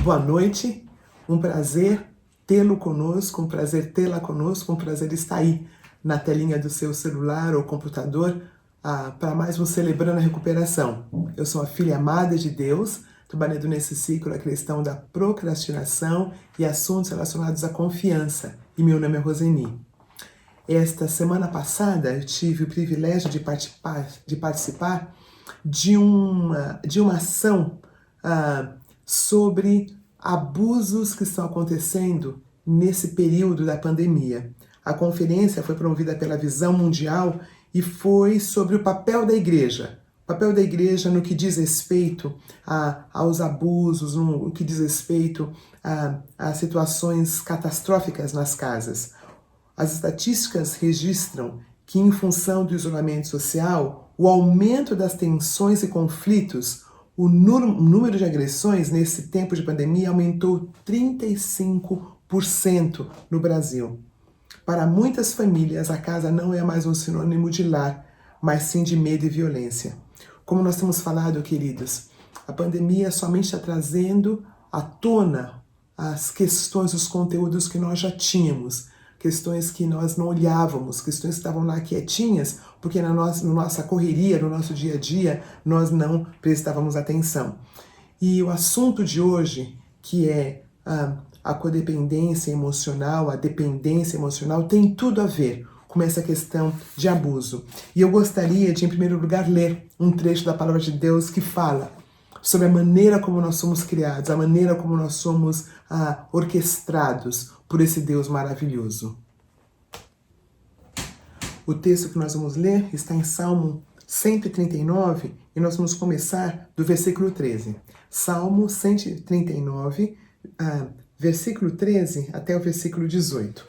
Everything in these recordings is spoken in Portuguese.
Boa noite, um prazer tê-lo conosco, um prazer tê-la conosco, um prazer estar aí na telinha do seu celular ou computador para mais um Celebrando a Recuperação. Eu sou a filha amada de Deus, trabalhando nesse ciclo a questão da procrastinação e assuntos relacionados à confiança, e meu nome é Roseni. Esta semana passada eu tive o privilégio de participar de uma ação sobre abusos que estão acontecendo nesse período da pandemia. A conferência foi promovida pela Visão Mundial e foi sobre o papel da igreja. O papel da igreja no que diz respeito aos abusos, no que diz respeito a situações catastróficas nas casas. As estatísticas registram que, em função do isolamento social, o aumento das tensões e conflitos, o número de agressões nesse tempo de pandemia aumentou 35% no Brasil. Para muitas famílias, a casa não é mais um sinônimo de lar, mas sim de medo e violência. Como nós temos falado, queridos, a pandemia somente está trazendo à tona as questões, os conteúdos que nós já tínhamos, questões que nós não olhávamos, questões que estavam lá quietinhas, porque na nossa correria, no nosso dia a dia, nós não prestávamos atenção. E o assunto de hoje, que é a codependência emocional, a dependência emocional, tem tudo a ver com essa questão de abuso. E eu gostaria de, em primeiro lugar, ler um trecho da Palavra de Deus que fala sobre a maneira como nós somos criados, a maneira como nós somos orquestrados por esse Deus maravilhoso. O texto que nós vamos ler está em Salmo 139 e nós vamos começar do versículo 13. Salmo 139, versículo 13 até o versículo 18.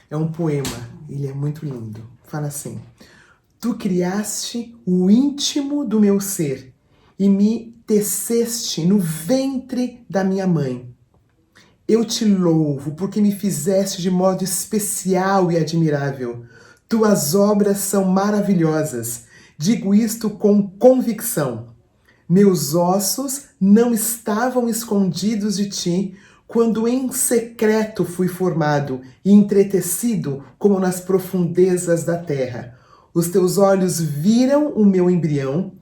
É um poema, ele é muito lindo. Fala assim: Tu criaste o íntimo do meu ser e me teceste no ventre da minha mãe. Eu te louvo porque me fizeste de modo especial e admirável. Tuas obras são maravilhosas. Digo isto com convicção. Meus ossos não estavam escondidos de ti quando em secreto fui formado e entretecido como nas profundezas da terra. Os teus olhos viram o meu embrião.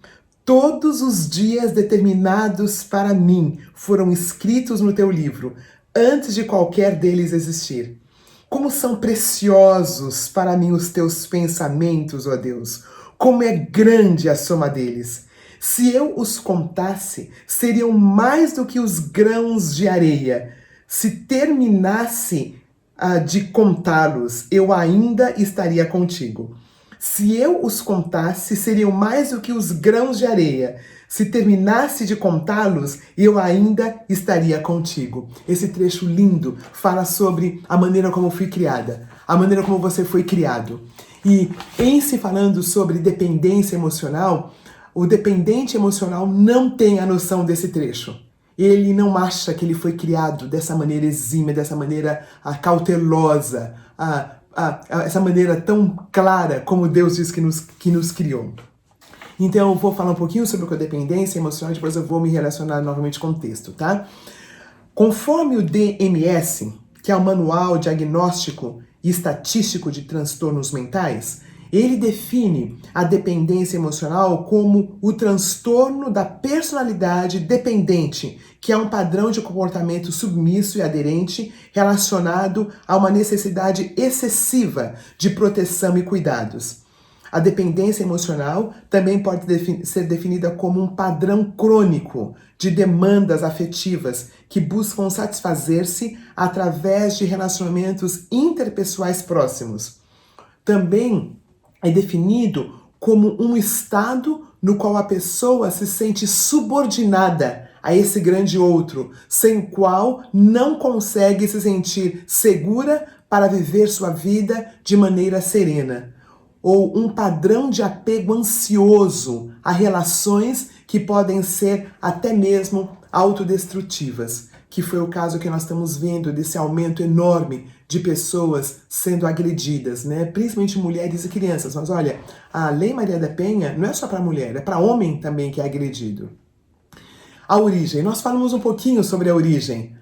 Todos os dias determinados para mim foram escritos no teu livro, antes de qualquer deles existir. Como são preciosos para mim os teus pensamentos, ó Deus! Como é grande a soma deles! Se eu os contasse, seriam mais do que os grãos de areia. Se terminasse de contá-los, eu ainda estaria contigo. Se eu os contasse, seriam mais do que os grãos de areia. Se terminasse de contá-los, eu ainda estaria contigo. Esse trecho lindo fala sobre a maneira como fui criada, a maneira como você foi criado. E em se falando sobre dependência emocional, o dependente emocional não tem a noção desse trecho. Ele não acha que ele foi criado dessa maneira exímia, dessa maneira cautelosa, essa maneira tão clara como Deus diz que nos criou. Então eu vou falar um pouquinho sobre codependência emocional, depois eu vou me relacionar novamente com o texto, tá? Conforme o DMS, que é o Manual Diagnóstico e Estatístico de Transtornos Mentais, ele define a dependência emocional como o transtorno da personalidade dependente, que é um padrão de comportamento submisso e aderente relacionado a uma necessidade excessiva de proteção e cuidados. A dependência emocional também pode ser definida como um padrão crônico de demandas afetivas que buscam satisfazer-se através de relacionamentos interpessoais próximos. Também é definido como um estado no qual a pessoa se sente subordinada a esse grande outro, sem o qual não consegue se sentir segura para viver sua vida de maneira serena. Ou um padrão de apego ansioso a relações que podem ser até mesmo autodestrutivas, que foi o caso que nós estamos vendo desse aumento enorme de pessoas sendo agredidas, né? Principalmente mulheres e crianças. Mas olha, a Lei Maria da Penha não é só para mulher, é para homem também que é agredido. A origem. Nós falamos um pouquinho sobre a origem.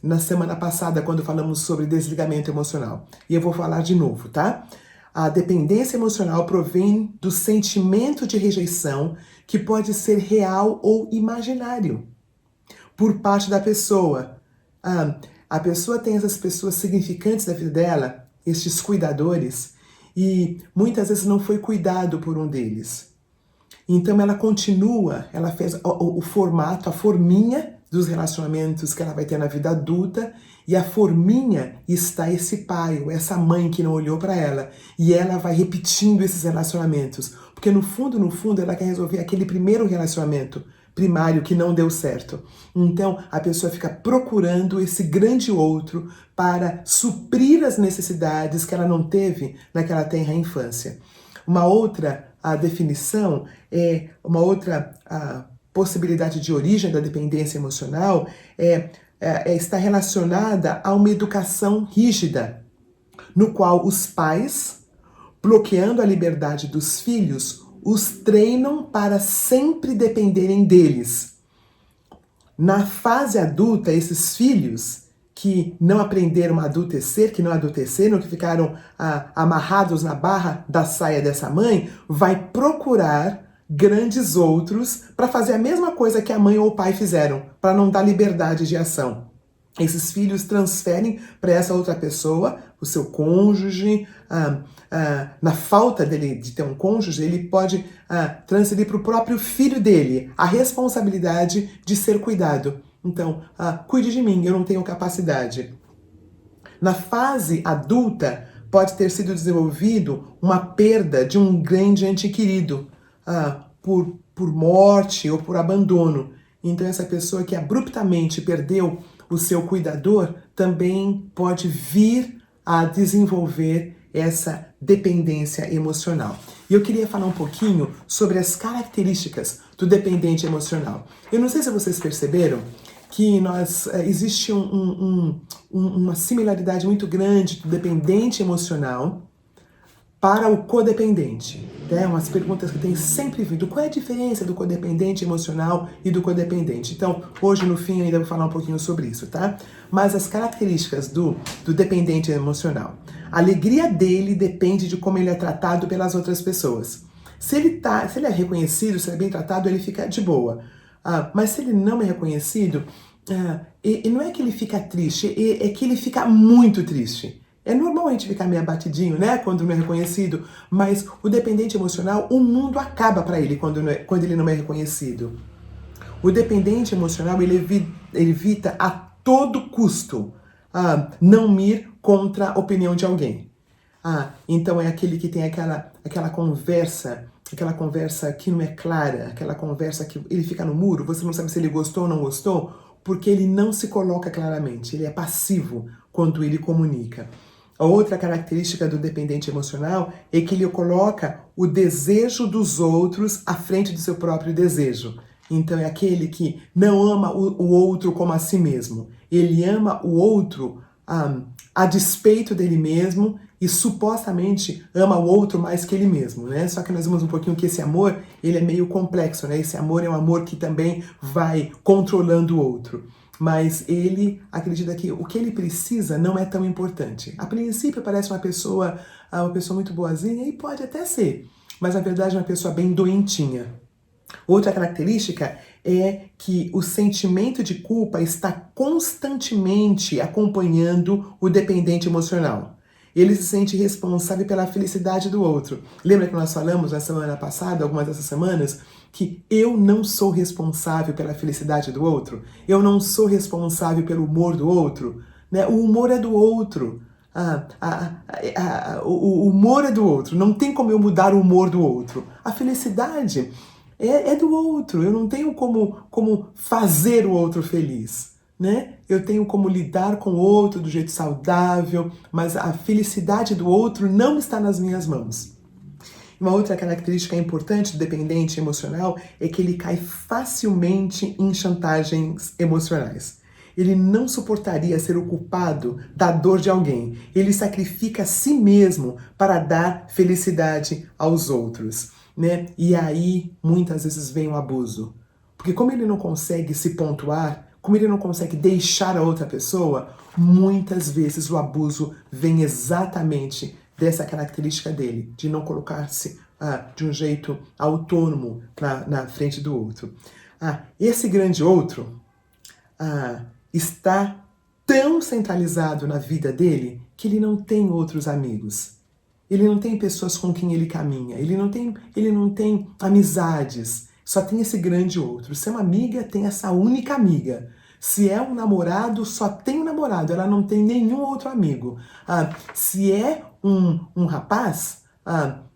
na semana passada, quando falamos sobre desligamento emocional. E eu vou falar de novo, tá? A dependência emocional provém do sentimento de rejeição que pode ser real ou imaginário por parte da pessoa. A pessoa tem essas pessoas significantes da vida dela, estes cuidadores, e muitas vezes não foi cuidado por um deles. Então ela continua, ela fez o formato, a forminha dos relacionamentos que ela vai ter na vida adulta, e a forminha está esse pai ou essa mãe que não olhou para ela, e ela vai repetindo esses relacionamentos, porque no fundo, ela quer resolver aquele primeiro relacionamento primário que não deu certo. Então a pessoa fica procurando esse grande outro para suprir as necessidades que ela não teve naquela tenra infância. Uma outra definição é uma outra possibilidade de origem da dependência emocional está relacionada a uma educação rígida, no qual os pais, bloqueando a liberdade dos filhos, os treinam para sempre dependerem deles. Na fase adulta, esses filhos que não aprenderam a adultecer, que não adulteceram, que ficaram amarrados na barra da saia dessa mãe, vai procurar grandes outros para fazer a mesma coisa que a mãe ou o pai fizeram, para não dar liberdade de ação. Esses filhos transferem para essa outra pessoa, o seu cônjuge, na falta dele de ter um cônjuge, ele pode transferir para o próprio filho dele a responsabilidade de ser cuidado. Então, cuide de mim, eu não tenho capacidade. Na fase adulta, pode ter sido desenvolvido uma perda de um grande ente querido, por morte ou por abandono. Então, essa pessoa que abruptamente perdeu o seu cuidador também pode vir a desenvolver essa dependência emocional. E eu queria falar um pouquinho sobre as características do dependente emocional. Eu não sei se vocês perceberam que existe uma similaridade muito grande do dependente emocional para o codependente. Umas perguntas que têm sempre vindo. Qual é a diferença do codependente emocional e do codependente? Então, hoje no fim eu ainda vou falar um pouquinho sobre isso, tá? Mas as características do dependente emocional. A alegria dele depende de como ele é tratado pelas outras pessoas. Se ele é reconhecido, se ele é bem tratado, ele fica de boa. Mas se ele não é reconhecido, e não é que ele fica triste, é que ele fica muito triste. É normal a gente ficar meio abatidinho, né, quando não é reconhecido, mas o dependente emocional, o mundo acaba para ele quando ele não é reconhecido. O dependente emocional, ele evita a todo custo não ir contra a opinião de alguém. Então é aquele que tem aquela conversa que não é clara, aquela conversa que ele fica no muro, você não sabe se ele gostou ou não gostou, porque ele não se coloca claramente, ele é passivo quando ele comunica. A outra característica do dependente emocional é que ele coloca o desejo dos outros à frente do seu próprio desejo. Então é aquele que não ama o outro como a si mesmo. Ele ama o outro a despeito dele mesmo e supostamente ama o outro mais que ele mesmo, né? Só que nós vemos um pouquinho que esse amor, ele é meio complexo, né? Esse amor é um amor que também vai controlando o outro. Mas ele acredita que o que ele precisa não é tão importante. A princípio parece uma pessoa muito boazinha, e pode até ser, mas na verdade é uma pessoa bem doentinha. Outra característica é que o sentimento de culpa está constantemente acompanhando o dependente emocional. Ele se sente responsável pela felicidade do outro. Lembra que nós falamos na semana passada, algumas dessas semanas, que eu não sou responsável pela felicidade do outro? Eu não sou responsável pelo humor do outro? Né? O humor é do outro. O humor é do outro. Não tem como eu mudar o humor do outro. A felicidade é do outro. Eu não tenho como fazer o outro feliz, né? Eu tenho como lidar com o outro do jeito saudável, mas a felicidade do outro não está nas minhas mãos. Uma outra característica importante do dependente emocional é que ele cai facilmente em chantagens emocionais. Ele não suportaria ser o culpado da dor de alguém. Ele sacrifica a si mesmo para dar felicidade aos outros, né? E aí, muitas vezes, vem o abuso. Porque como ele não consegue se pontuar, como ele não consegue deixar a outra pessoa, muitas vezes o abuso vem exatamente dessa característica dele, de não colocar-se de um jeito autônomo na frente do outro. Esse grande outro está tão centralizado na vida dele que ele não tem outros amigos. Ele não tem pessoas com quem ele caminha. Ele não tem amizades. Só tem esse grande outro. Se é uma amiga, tem essa única amiga. Se é um namorado, só tem um namorado. Ela não tem nenhum outro amigo. Se é um rapaz,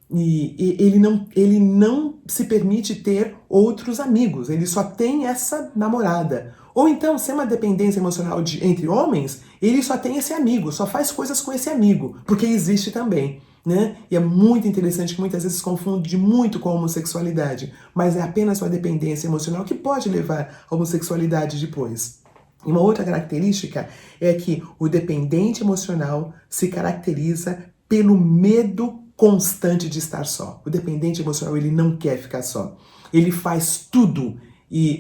ele não se permite ter outros amigos. Ele só tem essa namorada. Ou então, se é uma dependência emocional entre homens, ele só tem esse amigo, só faz coisas com esse amigo, porque existe também, né? E é muito interessante que muitas vezes se confunde muito com a homossexualidade, mas é apenas uma dependência emocional que pode levar à homossexualidade depois. E uma outra característica é que o dependente emocional se caracteriza pelo medo constante de estar só. O dependente emocional, ele não quer ficar só. Ele faz tudo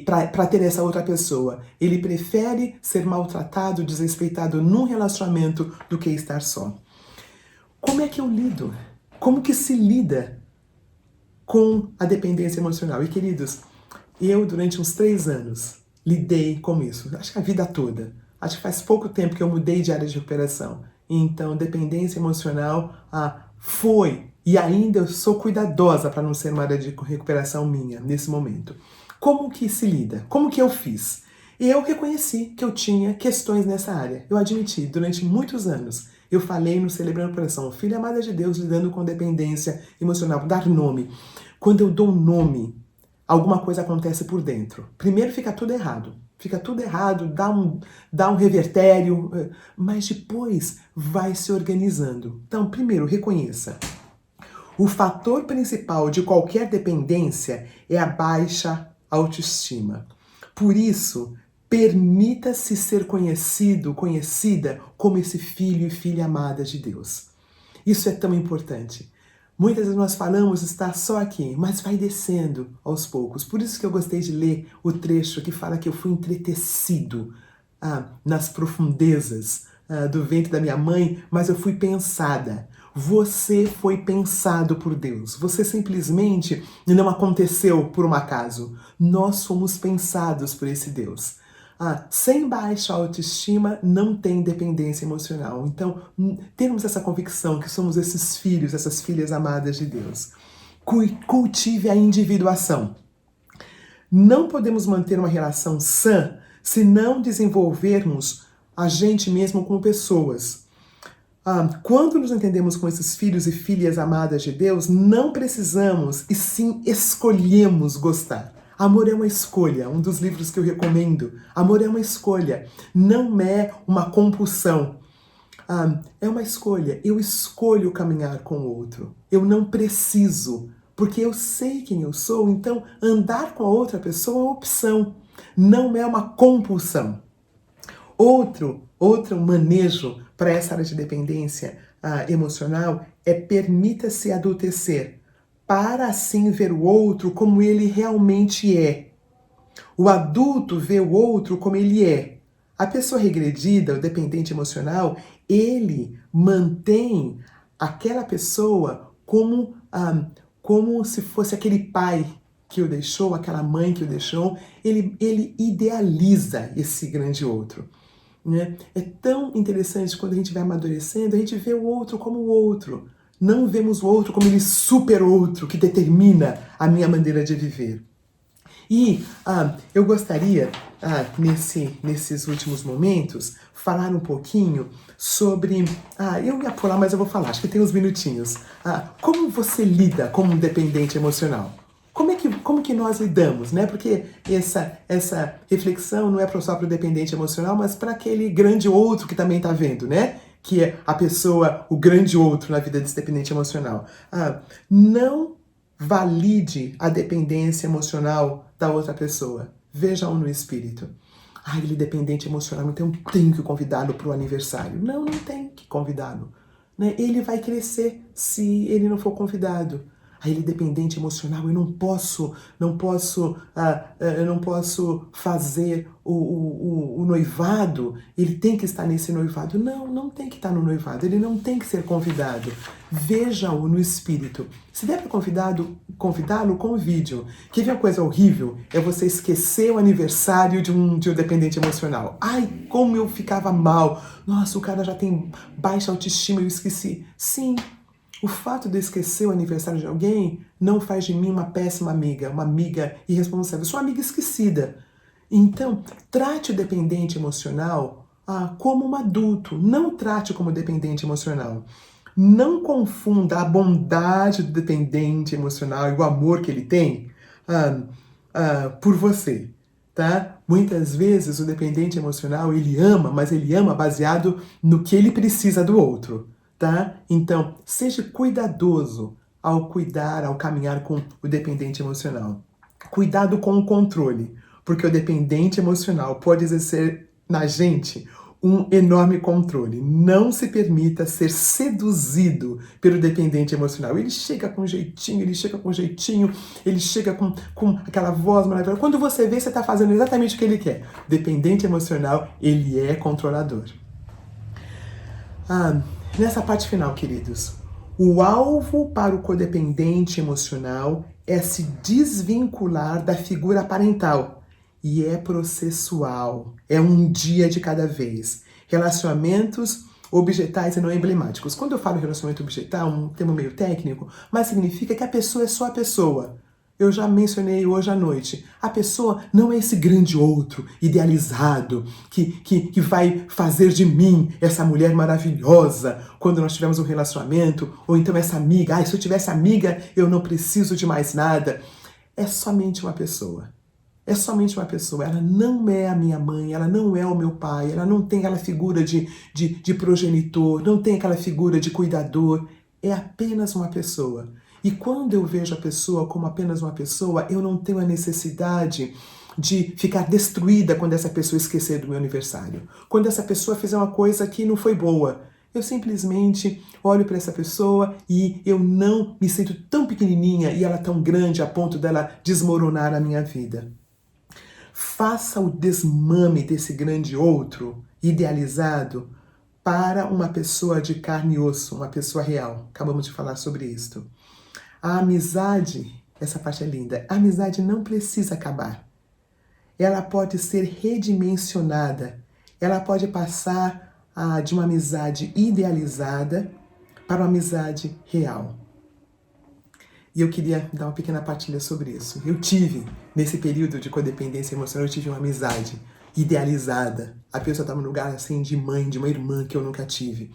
para ter essa outra pessoa. Ele prefere ser maltratado, desrespeitado num relacionamento do que estar só. Como é que eu lido? Como que se lida com a dependência emocional? E queridos, eu durante uns 3 anos lidei com isso. Acho que a vida toda. Acho que faz pouco tempo que eu mudei de área de recuperação. Então, dependência emocional foi e ainda eu sou cuidadosa para não ser uma área de recuperação minha nesse momento. Como que se lida? Como que eu fiz? Eu reconheci que eu tinha questões nessa área. Eu admiti, durante muitos anos, eu falei no Celebrando Coração, filha amada de Deus, lidando com dependência emocional, dar nome. Quando eu dou nome, alguma coisa acontece por dentro. Primeiro fica tudo errado. Fica tudo errado, dá um revertério, mas depois vai se organizando. Então, primeiro, reconheça. O fator principal de qualquer dependência é a baixa autoestima. Por isso, permita-se ser conhecida como esse filho e filha amada de Deus. Isso é tão importante. Muitas vezes nós falamos está só aqui, mas vai descendo aos poucos. Por isso que eu gostei de ler o trecho que fala que eu fui entretecido nas profundezas do ventre da minha mãe, mas eu fui pensada. Você foi pensado por Deus. Você simplesmente não aconteceu por um acaso. Nós fomos pensados por esse Deus. Sem baixa autoestima não tem dependência emocional. Então, temos essa convicção que somos esses filhos, essas filhas amadas de Deus. Cultive a individuação. Não podemos manter uma relação sã se não desenvolvermos a gente mesmo como pessoas. Quando nos entendemos com esses filhos e filhas amadas de Deus, não precisamos e sim escolhemos gostar. Amor é uma escolha, um dos livros que eu recomendo. Amor é uma escolha, não é uma compulsão. É uma escolha, eu escolho caminhar com o outro. Eu não preciso, porque eu sei quem eu sou, então andar com a outra pessoa é uma opção, não é uma compulsão. Outro manejo para essa área de dependência emocional é permita-se adultecer, para assim ver o outro como ele realmente é. O adulto vê o outro como ele é. A pessoa regredida, o dependente emocional, ele mantém aquela pessoa como se fosse aquele pai que o deixou, aquela mãe que o deixou. Ele idealiza esse grande outro. Né? É tão interessante quando a gente vai amadurecendo, a gente vê o outro como o outro. Não vemos o outro como ele super outro que determina a minha maneira de viver. E eu gostaria, nesses últimos momentos, falar um pouquinho sobre... eu ia pular, mas eu vou falar, acho que tem uns minutinhos. Como você lida com um dependente emocional? Como que nós lidamos, né? Porque essa reflexão não é só para o dependente emocional, mas para aquele grande outro que também está vendo, né? Que é a pessoa, o grande outro na vida desse dependente emocional. Não valide a dependência emocional da outra pessoa. Veja-o no espírito. Ele é dependente emocional, então eu tenho que convidá-lo para o aniversário. Não tem que convidá-lo. Né? Ele vai crescer se ele não for convidado. Ele é dependente emocional, eu não posso fazer o noivado, ele tem que estar nesse noivado. Não, não tem que estar no noivado, ele não tem que ser convidado. Veja-o no espírito. Se der para convidá-lo, convide-o. Quer ver uma coisa horrível? É você esquecer o aniversário de um dependente emocional. Ai, como eu ficava mal. Nossa, o cara já tem baixa autoestima, eu esqueci. Sim, o fato de eu esquecer o aniversário de alguém não faz de mim uma péssima amiga, uma amiga irresponsável. Eu sou uma amiga esquecida. Então, trate o dependente emocional como um adulto. Não trate como dependente emocional. Não confunda a bondade do dependente emocional e o amor que ele tem por você, tá? Muitas vezes o dependente emocional, ele ama, mas ele ama baseado no que ele precisa do outro, tá? Então, seja cuidadoso ao caminhar com o dependente emocional. Cuidado com o controle, porque o dependente emocional pode exercer na gente um enorme controle. Não se permita ser seduzido pelo dependente emocional. Ele chega com jeitinho, ele chega com aquela voz maravilhosa. Quando você vê, você está fazendo exatamente o que ele quer. Dependente emocional, ele é controlador. Nessa parte final, queridos, o alvo para o codependente emocional é se desvincular da figura parental. E é processual, é um dia de cada vez. Relacionamentos objetais e não emblemáticos. Quando eu falo relacionamento objetal, um termo meio técnico, mas significa que a pessoa é só a pessoa. Eu já mencionei hoje à noite. A pessoa não é esse grande outro idealizado que vai fazer de mim essa mulher maravilhosa quando nós tivermos um relacionamento, ou então essa amiga. Se eu tivesse amiga, eu não preciso de mais nada. É somente uma pessoa. É somente uma pessoa, ela não é a minha mãe, ela não é o meu pai, ela não tem aquela figura de progenitor, não tem aquela figura de cuidador, é apenas uma pessoa. E quando eu vejo a pessoa como apenas uma pessoa, eu não tenho a necessidade de ficar destruída quando essa pessoa esquecer do meu aniversário. Quando essa pessoa fizer uma coisa que não foi boa, eu simplesmente olho para essa pessoa e eu não me sinto tão pequenininha e ela tão grande a ponto dela desmoronar a minha vida. Faça o desmame desse grande outro idealizado para uma pessoa de carne e osso, uma pessoa real. Acabamos de falar sobre isso. A amizade, essa parte é linda, a amizade não precisa acabar. Ela pode ser redimensionada. Ela pode passar de uma amizade idealizada para uma amizade real. E eu queria dar uma pequena partilha sobre isso. Eu tive, nesse período de codependência emocional, eu tive uma amizade idealizada. A pessoa estava num lugar assim de mãe, de uma irmã que eu nunca tive.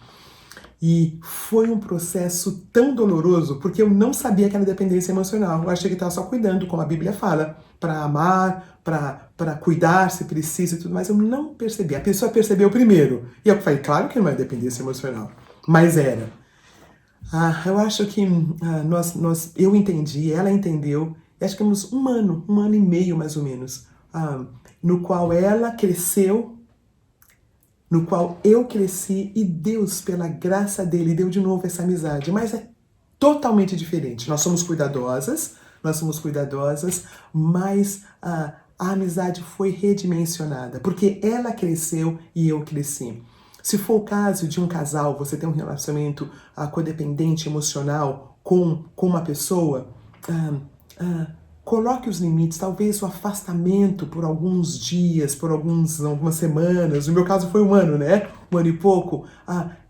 E foi um processo tão doloroso, porque eu não sabia que era dependência emocional. Eu achei que estava só cuidando, como a Bíblia fala, para amar, para cuidar se precisa e tudo, mas eu não percebi. A pessoa percebeu primeiro. E eu falei, claro que não é dependência emocional, mas era. Eu acho que eu entendi, ela entendeu, e acho que temos um ano e meio mais ou menos, no qual ela cresceu, no qual eu cresci, e Deus, pela graça dele, deu de novo essa amizade, mas é totalmente diferente. Nós somos cuidadosas, mas a amizade foi redimensionada, porque ela cresceu e eu cresci. Se for o caso de um casal, você tem um relacionamento codependente emocional com uma pessoa, coloque os limites, talvez o afastamento por alguns dias, por algumas semanas, no meu caso foi um ano, né? Um ano e pouco.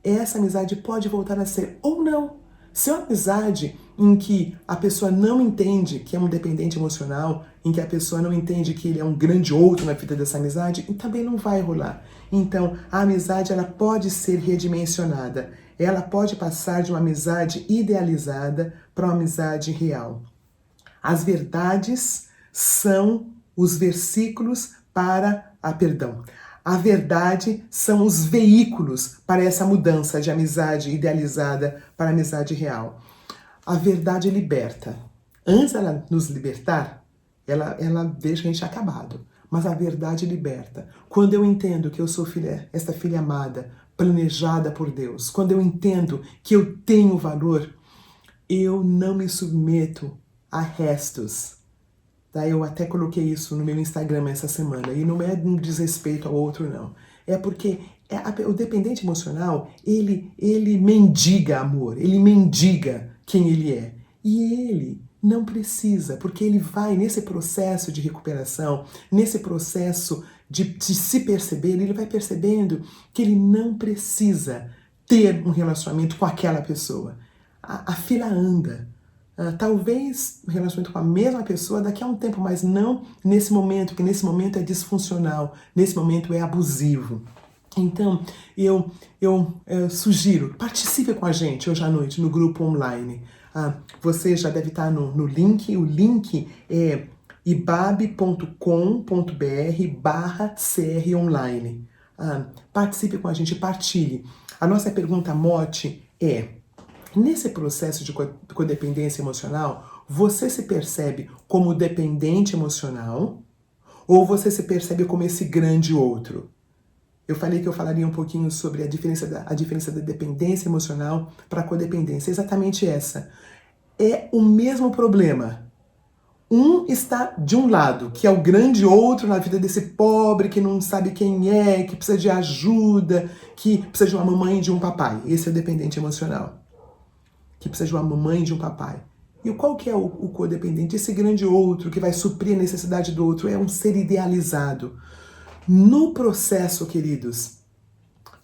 Essa amizade pode voltar a ser, ou não. Se é uma amizade em que a pessoa não entende que é um dependente emocional, em que a pessoa não entende que ele é um grande outro na vida dessa amizade, também não vai rolar. Então, a amizade ela pode ser redimensionada. Ela pode passar de uma amizade idealizada para uma amizade real. As verdades são os versículos para a verdade são os veículos para essa mudança de amizade idealizada para amizade real. A verdade liberta. Antes dela nos libertar, ela deixa a gente acabado. Mas a verdade liberta. Quando eu entendo que eu sou esta filha amada, planejada por Deus, quando eu entendo que eu tenho valor, eu não me submeto a restos. Tá? Eu até coloquei isso no meu Instagram essa semana, e não é um desrespeito ao outro, não. É porque o dependente emocional, ele mendiga amor, ele mendiga quem ele é. E ele não precisa, porque ele vai nesse processo de recuperação, nesse processo de se perceber, ele vai percebendo que ele não precisa ter um relacionamento com aquela pessoa. A fila anda. Talvez um relacionamento com a mesma pessoa daqui a um tempo, mas não nesse momento, porque nesse momento é disfuncional, nesse momento é abusivo. Então, eu sugiro, participe com a gente hoje à noite no grupo online. Você já deve estar no link, o link é ibab.com.br/cronline. Participe com a gente, partilhe. A nossa pergunta mote é: nesse processo de codependência emocional, você se percebe como dependente emocional ou você se percebe como esse grande outro? Eu falei que eu falaria um pouquinho sobre a diferença da dependência emocional para a codependência. É exatamente essa. É o mesmo problema. Um está de um lado, que é o grande outro na vida desse pobre que não sabe quem é, que precisa de ajuda, que precisa de uma mamãe e de um papai. Esse é o dependente emocional. Que precisa de uma mamãe e de um papai. E qual que é o codependente? Esse grande outro que vai suprir a necessidade do outro. É um ser idealizado. No processo, queridos,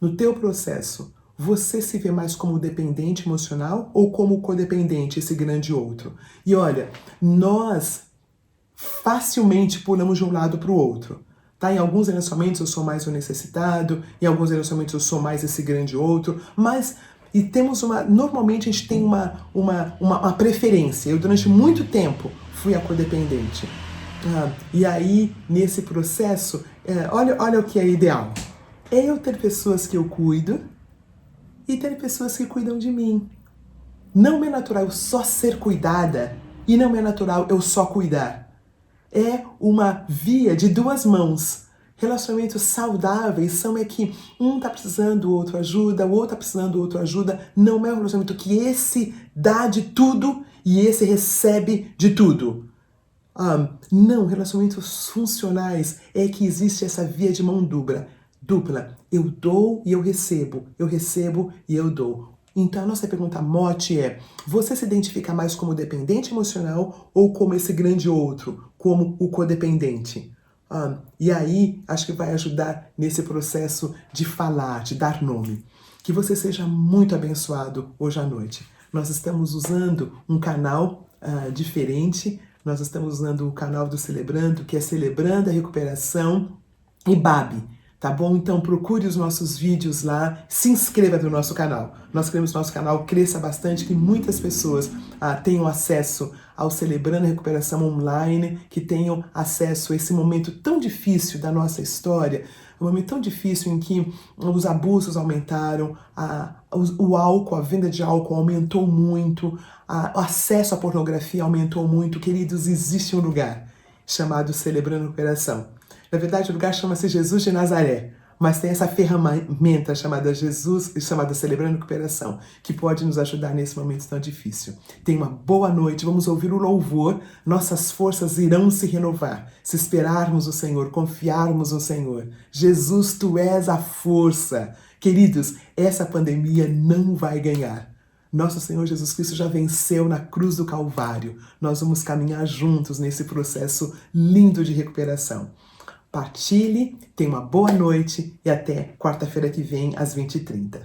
no teu processo, você se vê mais como dependente emocional ou como codependente, esse grande outro? E olha, nós facilmente pulamos de um lado para o outro. Tá? Em alguns relacionamentos eu sou mais o necessitado, em alguns relacionamentos eu sou mais esse grande outro, mas normalmente a gente tem uma preferência. Eu durante muito tempo fui a codependente. E aí, nesse processo, olha o que é ideal. É eu ter pessoas que eu cuido e ter pessoas que cuidam de mim. Não é natural eu só ser cuidada e não é natural eu só cuidar. É uma via de duas mãos. Relacionamentos saudáveis são que um tá precisando, o outro ajuda, o outro tá precisando, o outro ajuda. Não é um relacionamento que esse dá de tudo e esse recebe de tudo. Não, relacionamentos funcionais é que existe essa via de mão dupla. Eu dou e eu recebo e eu dou. Então a nossa pergunta mote é: você se identifica mais como dependente emocional ou como esse grande outro, como o codependente? E aí acho que vai ajudar nesse processo de falar, de dar nome. Que você seja muito abençoado hoje à noite. Nós estamos usando um canal diferente. Nós estamos usando o canal do Celebrando, que é Celebrando a Recuperação IBAB, tá bom? Então procure os nossos vídeos lá, se inscreva no nosso canal. Nós queremos que o nosso canal cresça bastante, que muitas pessoas tenham acesso ao Celebrando a Recuperação online, que tenham acesso a esse momento tão difícil da nossa história, um momento tão difícil em que os abusos aumentaram, o álcool, a venda de álcool aumentou muito, o acesso à pornografia aumentou muito. Queridos, existe um lugar chamado Celebrando a Recuperação. Na verdade, o lugar chama-se Jesus de Nazaré, mas tem essa ferramenta chamada Celebrando a Recuperação, que pode nos ajudar nesse momento tão difícil. Tenha uma boa noite, vamos ouvir o louvor, nossas forças irão se renovar, se esperarmos o Senhor, confiarmos no Senhor. Jesus, Tu és a força. Queridos, essa pandemia não vai ganhar. Nosso Senhor Jesus Cristo já venceu na cruz do Calvário. Nós vamos caminhar juntos nesse processo lindo de recuperação. Partilhe, tenha uma boa noite e até quarta-feira que vem às 20h30.